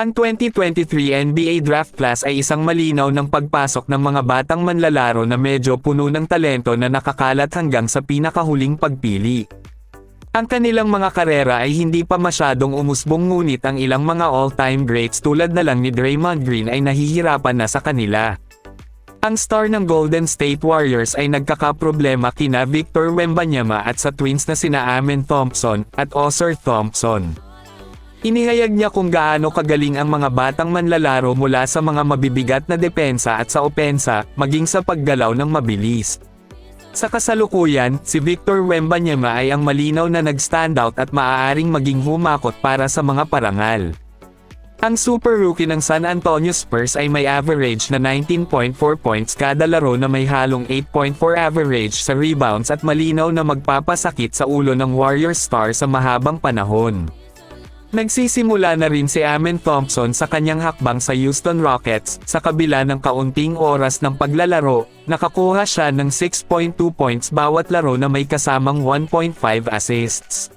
Ang 2023 NBA Draft Class ay isang malinaw ng pagpasok ng mga batang manlalaro na medyo puno ng talento na nakakalat hanggang sa pinakahuling pagpili. Ang kanilang mga karera ay hindi pa masyadong umusbong, ngunit ang ilang mga all-time greats tulad na lang ni Draymond Green ay nahihirapan na sa kanila. Ang star ng Golden State Warriors ay nagkakaproblema kina Victor Wembanyama at sa twins na sina Amen Thompson at Ausar Thompson. Inihayag niya kung gaano kagaling ang mga batang manlalaro mula sa mga mabibigat na depensa at sa opensa, maging sa paggalaw ng mabilis. Sa kasalukuyan, si Victor Wembanyama ay ang malinaw na nag-standout at maaaring maging humakot para sa mga parangal. Ang super rookie ng San Antonio Spurs ay may average na 19.4 points kada laro na may halong 8.4 average sa rebounds at malinaw na magpapasakit sa ulo ng Warriors star sa mahabang panahon. Nagsisimula na rin si Amen Thompson sa kanyang hakbang sa Houston Rockets. Sa kabila ng kaunting oras ng paglalaro, nakakuha siya ng 6.2 points bawat laro na may kasamang 1.5 assists.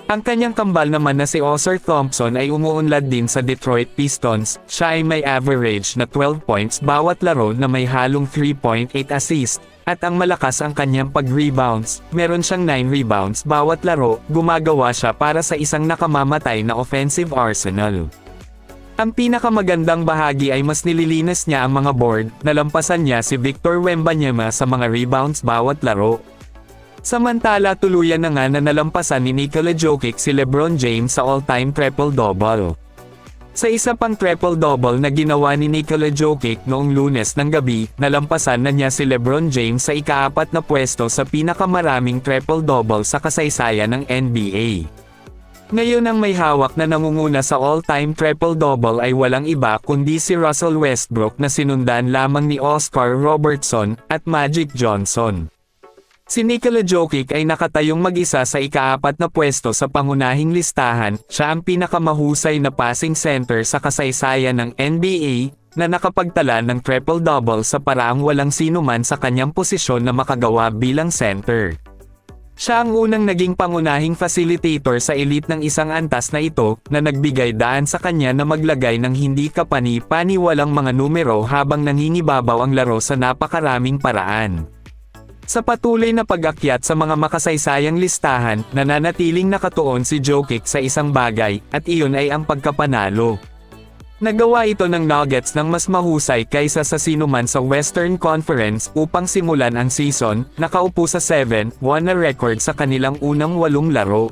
Ang kanyang kambal naman na si Ausar Thompson ay umuunlad din sa Detroit Pistons. Siya ay may average na 12 points bawat laro na may halong 3.8 assists. At ang malakas ang kanyang pag-rebounds, meron siyang 9 rebounds bawat laro, gumagawa siya para sa isang nakamamatay na offensive arsenal. Ang pinakamagandang bahagi ay mas nililinis niya ang mga board, nalampasan niya si Victor Wembanyama sa mga rebounds bawat laro. Samantala tuluyan na nga na nalampasan ni Nikola Jokic si LeBron James sa all-time triple-double. Sa isa pang triple-double na ginawa ni Nikola Jokic noong Lunes ng gabi, nalampasan na niya si LeBron James sa ika-4 na pwesto sa pinakamaraming triple-double sa kasaysayan ng NBA. Ngayon ang may hawak na nangunguna sa all-time triple-double ay walang iba kundi si Russell Westbrook na sinundan lamang ni Oscar Robertson at Magic Johnson. Si Nikola Jokic ay nakatayong mag-isa sa ika-4 na pwesto sa pangunahing listahan. Siya ang pinakamahusay na passing center sa kasaysayan ng NBA, na nakapagtala ng triple-double sa paraang walang sino man sa kanyang posisyon na makagawa bilang center. Siya ang unang naging pangunahing facilitator sa elite ng isang antas na ito, na nagbigay daan sa kanya na maglagay ng hindi kapani-paniwalang mga numero habang nangingibabaw ang laro sa napakaraming paraan. Sa patuloy na pag-akyat sa mga makasaysayang listahan, nananatiling nakatuon si Jokic sa isang bagay, at iyon ay ang pagkapanalo. Nagawa ito ng Nuggets ng mas mahusay kaysa sa sinuman sa Western Conference upang simulan ang season, nakaupo sa 7-1 na record sa kanilang unang 8 laro.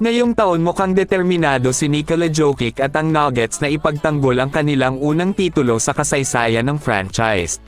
Ngayong taon mukhang determinado si Nikola Jokic at ang Nuggets na ipagtanggol ang kanilang unang titulo sa kasaysayan ng franchise.